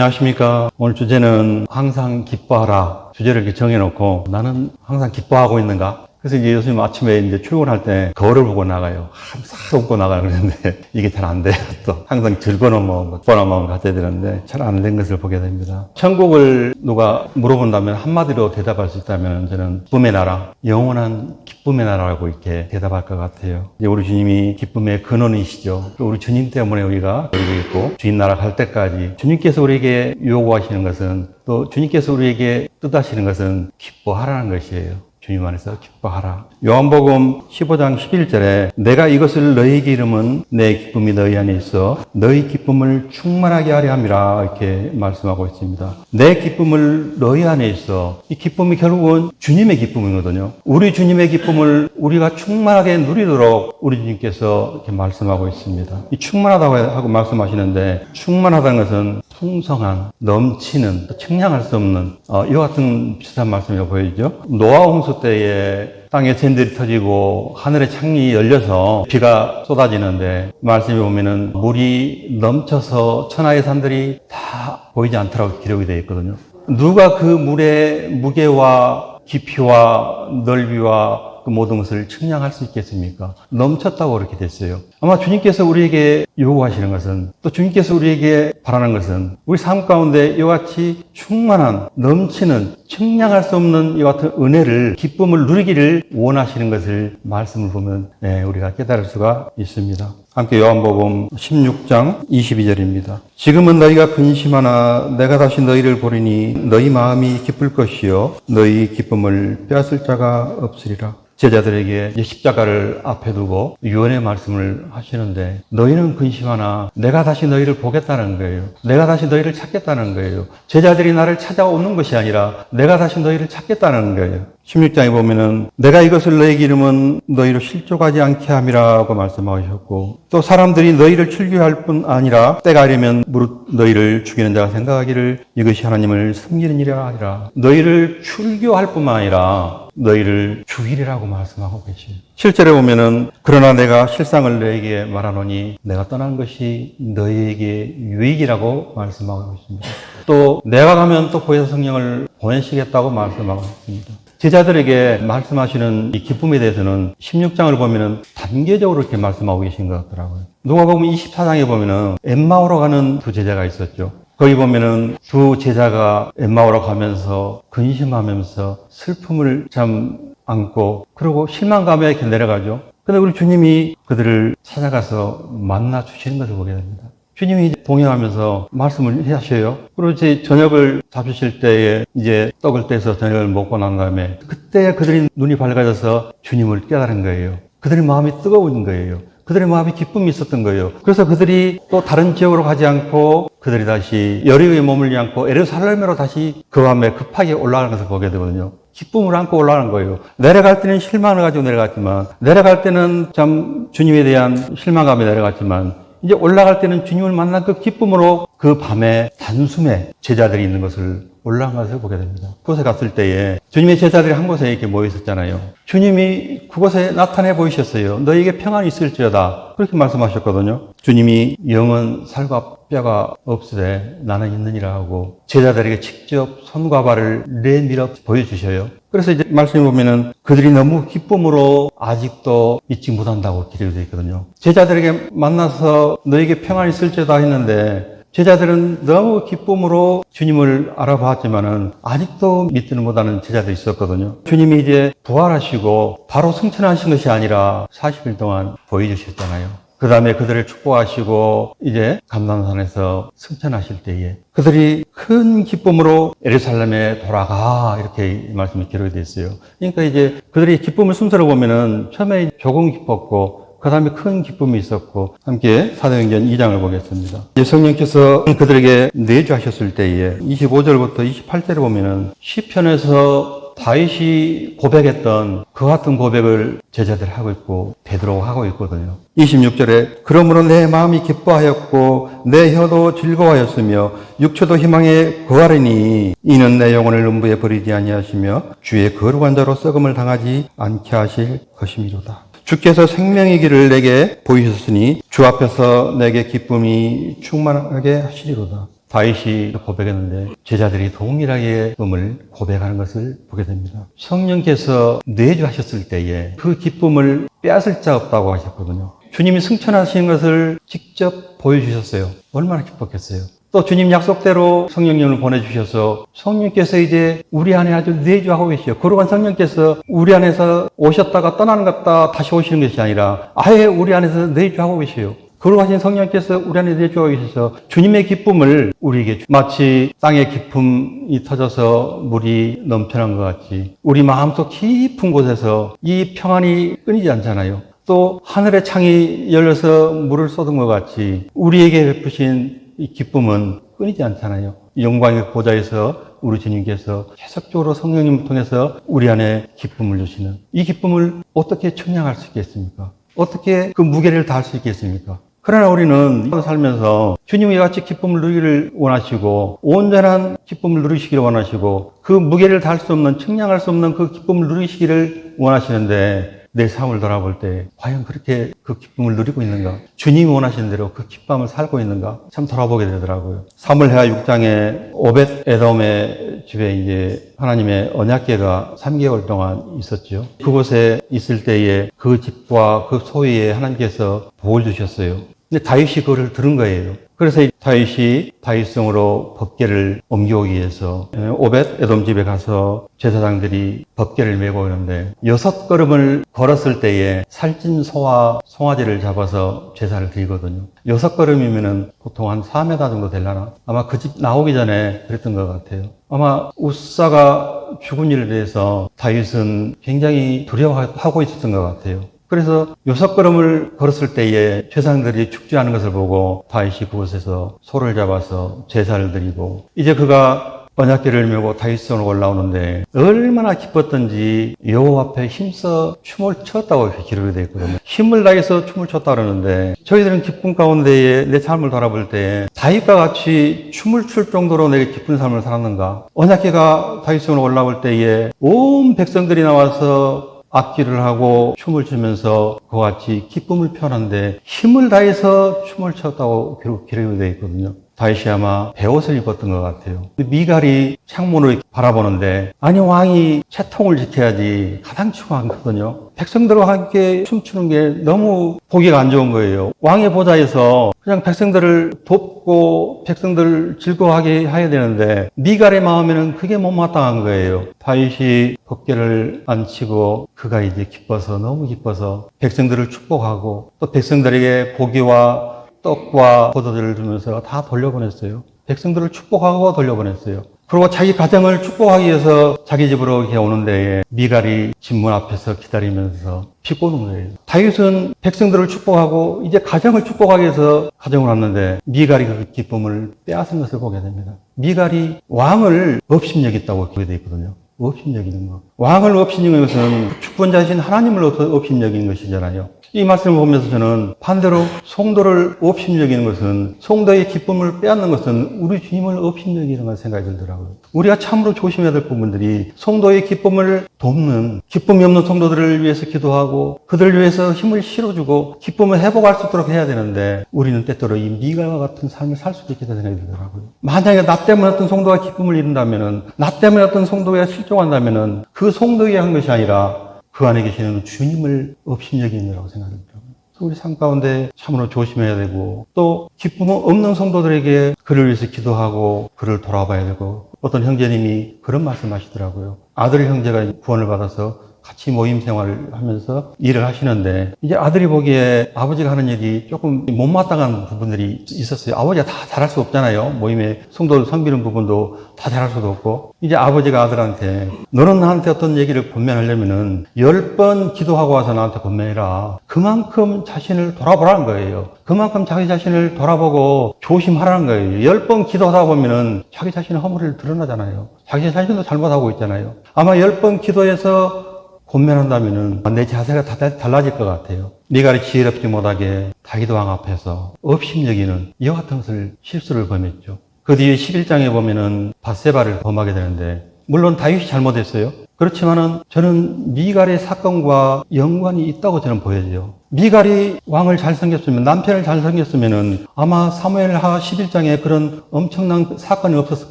안녕하십니까. 오늘 주제는 항상 기뻐하라. 주제를 이렇게 정해놓고 나는 항상 기뻐하고 있는가? 그래서 이제 요즘 아침에 이제 출근할 때 거울을 보고 나가요. 항상 웃고 나가는 그러는데 이게 잘 안 돼요. 또 항상 즐거운 마음, 기뻐하는 마음을 가져야 되는데 잘 안 된 것을 보게 됩니다. 천국을 누가 물어본다면 한마디로 대답할 수 있다면 저는 기쁨의 나라, 영원한 기쁨의 나라라고 이렇게 대답할 것 같아요. 이제 우리 주님이 기쁨의 근원이시죠. 또 우리 주님 때문에 우리가 여기 있고 주님 나라 갈 때까지 주님께서 우리에게 요구하시는 것은 또 주님께서 우리에게 뜻하시는 것은 기뻐하라는 것이에요. 주님 안에서 기뻐하라. 요한복음 15장 11절에 내가 이것을 너희에게 이름은 내 기쁨이 너희 안에 있어 너희 기쁨을 충만하게 하려 함이라 이렇게 말씀하고 있습니다. 내 기쁨을 너희 안에 있어. 이 기쁨이 결국은 주님의 기쁨이거든요. 우리 주님의 기쁨을 우리가 충만하게 누리도록 우리 주님께서 이렇게 말씀하고 있습니다. 이 충만하다고 하고 말씀하시는데 충만하다는 것은 풍성한, 넘치는, 측량할 수 없는 이와 같은 비슷한 말씀이 보여지죠. 노아 홍수 때에 땅에 샘들이 터지고 하늘의 창이 열려서 비가 쏟아지는데 말씀에 보면은 물이 넘쳐서 천하의 산들이 다 보이지 않더라고 기록이 되어 있거든요. 누가 그 물의 무게와 깊이와 넓이와 그 모든 것을 측량할 수 있겠습니까? 넘쳤다고 그렇게 됐어요. 아마 주님께서 우리에게 요구하시는 것은 또 주님께서 우리에게 바라는 것은 우리 삶 가운데 이와 같이 충만한 넘치는 측량할 수 없는 이와 같은 은혜를 기쁨을 누리기를 원하시는 것을 말씀을 보면 우리가 깨달을 수가 있습니다. 함께 요한복음 16장 22절입니다. 지금은 너희가 근심하나 내가 다시 너희를 보리니 너희 마음이 기쁠 것이요 너희 기쁨을 빼앗을 자가 없으리라. 제자들에게 십자가를 앞에 두고 유언의 말씀을 하시는데 너희는 근심하나 내가 다시 너희를 보겠다는 거예요. 내가 다시 너희를 찾겠다는 거예요. 제자들이 나를 찾아오는 것이 아니라 내가 다시 너희를 찾겠다는 거예요. 16장에 보면은 내가 이것을 너희에게 이름은 너희로 실족하지 않게 함이라고 말씀하셨고 또 사람들이 너희를 출교할 뿐 아니라 때가 이르면 무릇 너희를 죽이는 자가 생각하기를 이것이 하나님을 섬기는 일이라 하리라. 너희를 출교할 뿐만 아니라 너희를 죽이리라고 말씀하고 계시죠. 실제로 보면은 그러나 내가 실상을 너희에게 말하노니 내가 떠난 것이 너희에게 유익이라고 말씀하고 있습니다. 또 내가 가면 또 보혜사 성령을 보내시겠다고 말씀하고 있습니다. 제자들에게 말씀하시는 이 기쁨에 대해서는 16장을 보면은 단계적으로 이렇게 말씀하고 계신 것 같더라고요. 누가복음 24장에 보면은 엠마오로 가는 두 제자가 있었죠. 거기 보면은 두 제자가 엠마오로 가면서 근심하면서 슬픔을 참 안고 그리고 실망감에 이렇게 내려가죠. 근데 우리 주님이 그들을 찾아가서 만나 주시는 것을 보게 됩니다. 주님이 동행하면서 말씀을 하셔요. 그리고 이제 저녁을 잡수실 때에 이제 떡을 떼서 저녁을 먹고 난 다음에 그때 그들이 눈이 밝아져서 주님을 깨달은 거예요. 그들의 마음이 뜨거운 거예요. 그들의 마음에 기쁨이 있었던 거예요. 그래서 그들이 또 다른 지역으로 가지 않고 그들이 다시 여리고에 머물지 않고 예루살렘으로 다시 그 밤에 급하게 올라가는 것을 보게 되거든요. 기쁨을 안고 올라가는 거예요. 내려갈 때는 실망을 가지고 내려갔지만 내려갈 때는 참 주님에 대한 실망감에 내려갔지만 이제 올라갈 때는 주님을 만난 그 기쁨으로 그 밤에 단숨에 제자들이 있는 것을 올라간 것을 보게 됩니다. 그곳에 갔을 때에 주님의 제자들이 한 곳에 이렇게 모여 있었잖아요. 주님이 그곳에 나타내 보이셨어요. 너희에게 평안이 있을지어다. 그렇게 말씀하셨거든요. 주님이 영은 살과 뼈가 없으되 나는 있느니라 하고 제자들에게 직접 손과 발을 내밀어 보여주셔요. 그래서 이제 말씀해 보면은 그들이 너무 기쁨으로 아직도 잊지 못한다고 기록이 되어 있거든요. 제자들에게 만나서 너에게 평안이 있을지어다 했는데 제자들은 너무 기쁨으로 주님을 알아봤지만은 아직도 믿지는 못하는 제자들이 있었거든요. 주님이 이제 부활하시고 바로 승천하신 것이 아니라 40일 동안 보여주셨잖아요. 그 다음에 그들을 축복하시고 이제 감람산에서 승천하실 때에 그들이 큰 기쁨으로 예루살렘에 돌아가 이렇게 말씀이 기록이 되어 있어요. 그러니까 이제 그들이 기쁨을 순서로 보면은 처음에 조금 기뻤고 그 다음에 큰 기쁨이 있었고 함께 사도행전 2장을 보겠습니다. 성령께서 그들에게 내주하셨을 때에 25절부터 28절에 보면은 시편에서 다윗이 고백했던 그 같은 고백을 제자들 하고 있고 베드로가 하고 있거든요. 26절에 그러므로 내 마음이 기뻐하였고 내 혀도 즐거워하였으며 육체도 희망에 거하리니 이는 내 영혼을 음부에 버리지 아니하시며 주의 거룩한 자로 썩음을 당하지 않게 하실 것이미로다. 주께서 생명의 길을 내게 보이셨으니 주 앞에서 내게 기쁨이 충만하게 하시리로다. 다윗이 고백했는데 제자들이 동일하게 기쁨을 고백하는 것을 보게 됩니다. 성령께서 내주하셨을 때에 그 기쁨을 빼앗을 자 없다고 하셨거든요. 주님이 승천하시는 것을 직접 보여주셨어요. 얼마나 기뻤겠어요. 또 주님 약속대로 성령님을 보내주셔서 성령께서 이제 우리 안에 아주 내주하고 계시요. 거룩한 성령께서 우리 안에서 오셨다가 떠나는 것 같다 다시 오시는 것이 아니라 아예 우리 안에서 내주하고 계시요. 거룩하신 성령께서 우리 안에 내주하고 계셔서 주님의 기쁨을 우리에게 마치 땅의 기쁨이 터져서 물이 넘쳐난 것 같이 우리 마음속 깊은 곳에서 이 평안이 끊이지 않잖아요. 또 하늘의 창이 열려서 물을 쏟은 것 같이 우리에게 베푸신 이 기쁨은 끊이지 않잖아요. 영광의 보좌에서 우리 주님께서 계속적으로 성령님을 통해서 우리 안에 기쁨을 주시는 이 기쁨을 어떻게 청량할 수 있겠습니까? 어떻게 그 무게를 다할 수 있겠습니까? 그러나 우리는 살면서 주님이 같이 기쁨을 누리기를 원하시고 온전한 기쁨을 누리시기를 원하시고 그 무게를 다할 수 없는 청량할 수 없는 그 기쁨을 누리시기를 원하시는데 내 삶을 돌아볼 때 과연 그렇게 그 기쁨을 누리고 있는가? 주님이 원하시는 대로 그 기쁨을 살고 있는가? 참 돌아보게 되더라고요. 사무엘하 6장에 오벳 에돔의 집에 이제 하나님의 언약궤가 3개월 동안 있었죠. 그곳에 있을 때에 그 집과 그 소유에 하나님께서 복을 주셨어요. 근데 다윗이 그거를 들은 거예요. 그래서 다윗이 다윗성으로 법궤를 옮겨오기 위해서 오벳 에돔 집에 가서 제사장들이 법궤를 메고 오는데 6걸음을 걸었을 때에 살찐 소와 송아지를 잡아서 제사를 드리거든요. 6걸음이면은 보통 한 4m 정도 되려나? 아마 그 집 나오기 전에 그랬던 것 같아요. 아마 우사가 죽은 일에 대해서 다윗은 굉장히 두려워하고 있었던 것 같아요. 그래서 6걸음을 걸었을 때에 제사장들이 축제하는 것을 보고 다윗이 그곳에서 소를 잡아서 제사를 드리고 이제 그가 언약궤를 메고 다윗성으로 올라오는데 얼마나 기뻤던지 여호와 앞에 힘써 춤을 췄다고 이렇게 기록이 되어 있거든요. 힘을 다해서 춤을 췄다 그러는데 저희들은 기쁨 가운데에 내 삶을 돌아볼 때 다윗과 같이 춤을 출 정도로 내게 기쁜 삶을 살았는가? 언약궤가 다윗성으로 올라올 때에 온 백성들이 나와서 악기를 하고 춤을 추면서 그와 같이 기쁨을 표현하는데 힘을 다해서 춤을 췄다고 기록이 되어 있거든요. 다윗이 아마 베옷을 입었던 것 같아요. 미갈이 창문을 바라보는데 아니 왕이 채통을 지켜야지 가장 중요하거든요. 백성들과 함께 춤추는 게 너무 보기가 안 좋은 거예요. 왕의 보좌에서 그냥 백성들을 돕고 백성들을 즐거워하게 해야 되는데 미갈의 마음에는 그게 못마땅한 거예요. 다윗이 법궤를 안치고 그가 이제 기뻐서 너무 기뻐서 백성들을 축복하고 또 백성들에게 고기와 떡과 포도주를 주면서 다 돌려보냈어요. 백성들을 축복하고 돌려보냈어요. 그리고 자기 가정을 축복하기 위해서 자기 집으로 이렇게 오는데 미갈이 집문 앞에서 기다리면서 비꼬는 거예요. 다윗은 백성들을 축복하고 이제 가정을 축복하기 위해서 가정을 왔는데 미갈이 그 기쁨을 빼앗은 것을 보게 됩니다. 미갈이 왕을 업신여겼다고 기록되어 있거든요. 업신여기는 거. 왕을 업신여기는 것은 주권자이신 하나님을 업신여기는 것이잖아요. 이 말씀을 보면서 저는 반대로 성도를 업신여기는 것은 성도의 기쁨을 빼앗는 것은 우리 주님을 업신여기는 건 생각이 들더라고요. 우리가 참으로 조심해야 될 부분들이 성도의 기쁨을 돕는 기쁨이 없는 성도들을 위해서 기도하고 그들을 위해서 힘을 실어주고 기쁨을 회복할 수 있도록 해야 되는데 우리는 때때로 이 미갈과 같은 삶을 살 수도 있겠다 생각이 들더라고요. 만약에 나 때문에 어떤 성도가 기쁨을 잃는다면은 나 때문에 어떤 성도가 실종한다면은 그 성도에게 한 것이 아니라 그 안에 계시는 주님을 업신여기느라고 생각합니다. 우리 삶 가운데 참으로 조심해야 되고 또 기쁨 없는 성도들에게 그를 위해서 기도하고 그를 돌아봐야 되고 어떤 형제님이 그런 말씀하시더라고요. 아들 형제가 구원을 받아서 같이 모임 생활을 하면서 일을 하시는데 이제 아들이 보기에 아버지가 하는 일이 조금 못마땅한 부분들이 있었어요. 아버지가 다 잘할 수 없잖아요. 모임에 성도를 섬기는 부분도 다 잘할 수도 없고 이제 아버지가 아들한테 너는 나한테 어떤 얘기를 권면하려면은 10번 기도하고 와서 나한테 권면해라. 그만큼 자신을 돌아보라는 거예요. 그만큼 자기 자신을 돌아보고 조심하라는 거예요. 10번 기도하다 보면은 자기 자신의 허물을 드러나잖아요. 자기 자신도 잘못하고 있잖아요. 아마 10번 기도해서 권면한다면은 내 자세가 달라질 것 같아요. 미갈이 지혜롭지 못하게 다윗 왕 앞에서 업신여기는 이와 같은 것을 실수를 범했죠. 그 뒤에 11장에 보면은 밧세바를 범하게 되는데 물론 다윗이 잘못했어요. 그렇지만은 저는 미갈의 사건과 연관이 있다고 저는 보여져요. 미갈이 왕을 잘 섬겼으면, 남편을 잘 섬겼으면은 아마 사무엘하 11장에 그런 엄청난 사건이 없었을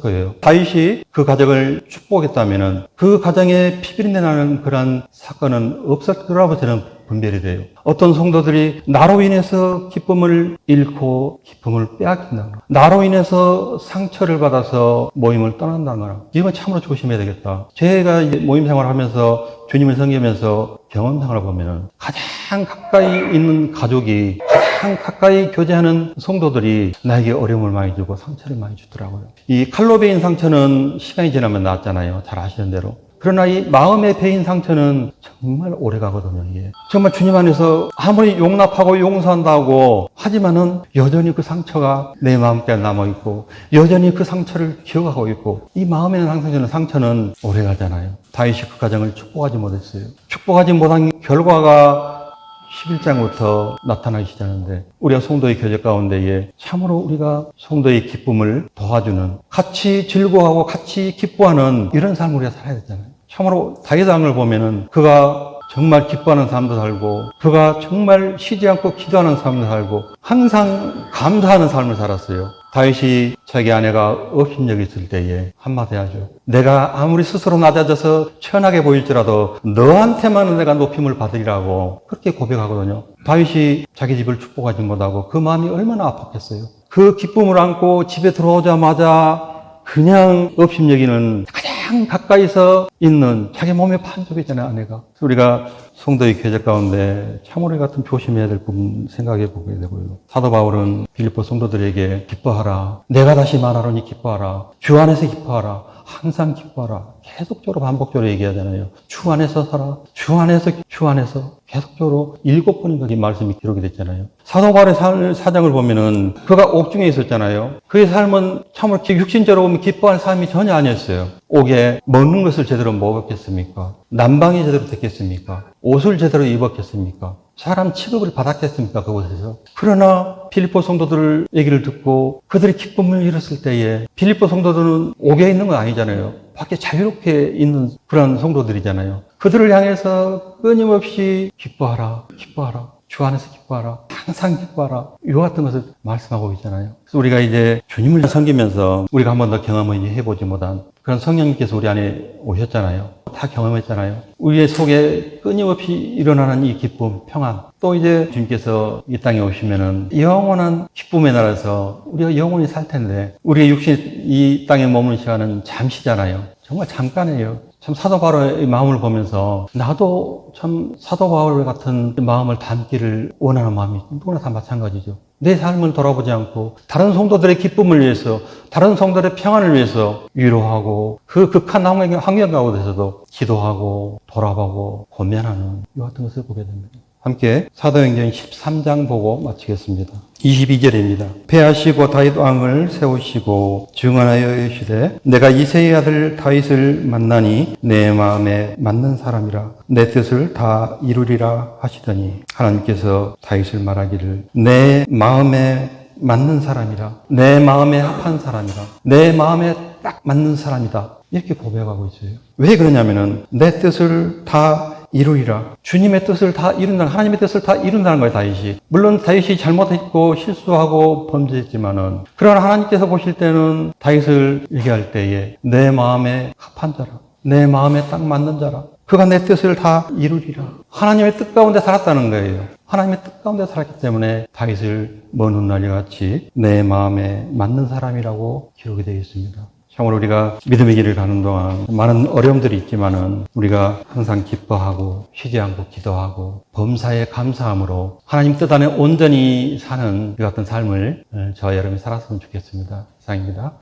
거예요. 다윗이 그 가정을 축복했다면은 그 가정에 피비린내 나는 그런 사건은 없을 거라고 저는 분별이 돼요. 어떤 성도들이 나로 인해서 기쁨을 잃고 기쁨을 빼앗긴다거나, 나로 인해서 상처를 받아서 모임을 떠난다거나, 이건 참으로 조심해야 되겠다. 제가 이제 모임 생활을 하면서 주님을 섬기면서 경험 생활을 보면은 가장 가까이 있는 가족이, 가장 가까이 교제하는 성도들이 나에게 어려움을 많이 주고 상처를 많이 주더라고요. 이 칼로 베인 상처는 시간이 지나면 낫잖아요. 잘 아시는 대로. 그러나 이 마음에 베인 상처는 정말 오래 가거든요, 이게. 정말 주님 안에서 아무리 용납하고 용서한다고 하지만은 여전히 그 상처가 내 마음까지 남아있고, 여전히 그 상처를 기억하고 있고, 이 마음에는 항상 저는 상처는 오래 가잖아요. 다윗이 그 가정을 축복하지 못했어요. 축복하지 못한 결과가 11장부터 나타나기 시작하는데, 우리가 성도의 교제 가운데에 참으로 우리가 성도의 기쁨을 도와주는, 같이 즐거워하고 같이 기뻐하는 이런 삶을 우리가 살아야 되잖아요. 참으로 다윗 왕을 보면은 그가 정말 기뻐하는 삶도 살고, 그가 정말 쉬지 않고 기도하는 삶도 살고, 항상 감사하는 삶을 살았어요. 다윗이 자기 아내가 업신여기 있을 때에 한마디 하죠. 내가 아무리 스스로 낮아져서 천하게 보일지라도 너한테만 내가 높임을 받으리라고 그렇게 고백하거든요. 다윗이 자기 집을 축복하지 못하고 그 마음이 얼마나 아팠겠어요. 그 기쁨을 안고 집에 들어오자마자 그냥 업신여기는 가장 가까이서 있는 자기 몸의 판족이잖아요, 아내가. 우리가 성도의 교제 가운데 참으로 이 같은 조심해야 될 부분 생각해 보게 되고요. 사도 바울은 빌립보 성도들에게 기뻐하라. 내가 다시 말하노니 기뻐하라. 주 안에서 기뻐하라. 항상 기뻐하라. 계속적으로 반복적으로 얘기하잖아요. 주 안에서 살아. 주 안에서 계속적으로 7번인가 이 말씀이 기록이 됐잖아요. 사도 바울의 사정을 보면은 그가 옥중에 있었잖아요. 그의 삶은 참으로 육신적으로 보면 기뻐할 삶이 전혀 아니었어요. 옥에 먹는 것을 제대로 먹었겠습니까? 난방이 제대로 됐겠습니까? 옷을 제대로 입었겠습니까? 사람 취급을 받았겠습니까? 그곳에서. 그러나 빌립보 성도들 얘기를 듣고 그들이 기쁨을 잃었을 때에, 빌립보 성도들은 옥에 있는 건 아니잖아요. 밖에 자유롭게 있는 그런 성도들이잖아요. 그들을 향해서 끊임없이 기뻐하라, 기뻐하라. 주 안에서 기뻐하라. 항상 기뻐하라. 이와 같은 것을 말씀하고 있잖아요. 그래서 우리가 이제 주님을 섬기면서 우리가 한 번 더 경험을 해보지 못한 그런 성령님께서 우리 안에 오셨잖아요. 다 경험했잖아요. 우리의 속에 끊임없이 일어나는 이 기쁨, 평안. 또 이제 주님께서 이 땅에 오시면은 영원한 기쁨의 나라에서 우리가 영원히 살 텐데, 우리의 육신이 이 땅에 머무는 시간은 잠시잖아요. 정말 잠깐이에요. 참 사도 바울의 마음을 보면서 나도 참 사도 바울 같은 마음을 담기를 원하는 마음이 누구나 다 마찬가지죠. 내 삶을 돌아보지 않고 다른 성도들의 기쁨을 위해서, 다른 성도들의 평안을 위해서 위로하고, 그 극한 환경 가운데서도 기도하고 돌아보고 고면하는 이와 같은 것을 보게 됩니다. 함께 사도행전 13장 보고 마치겠습니다. 22절입니다. 패하시고 다윗 왕을 세우시고 증언하여 이르시되 내가 이새의 아들 다윗을 만나니 내 마음에 맞는 사람이라 내 뜻을 다 이루리라 하시더니, 하나님께서 다윗을 말하기를 내 마음에 맞는 사람이라, 내 마음에 합한 사람이라, 내 마음에 딱 맞는 사람이다, 이렇게 고백하고 있어요. 왜 그러냐면은 내 뜻을 다 이루리라. 주님의 뜻을 다 이룬다는, 하나님의 뜻을 다 이룬다는 거예요, 다윗이. 물론 다윗이 잘못했고 실수하고 범죄했지만은, 그러나 하나님께서 보실 때는 다윗을 얘기할 때에 내 마음에 합한 자라, 내 마음에 딱 맞는 자라, 그가 내 뜻을 다 이루리라. 하나님의 뜻 가운데 살았다는 거예요. 하나님의 뜻 가운데 살았기 때문에 다윗을 먼 훗날과 같이 내 마음에 맞는 사람이라고 기록이 되어 있습니다. 참으로 우리가 믿음의 길을 가는 동안 많은 어려움들이 있지만은 우리가 항상 기뻐하고 쉬지 않고 기도하고 범사에 감사함으로 하나님 뜻 안에 온전히 사는 이 같은 삶을 저와 여러분이 살았으면 좋겠습니다. 이상입니다.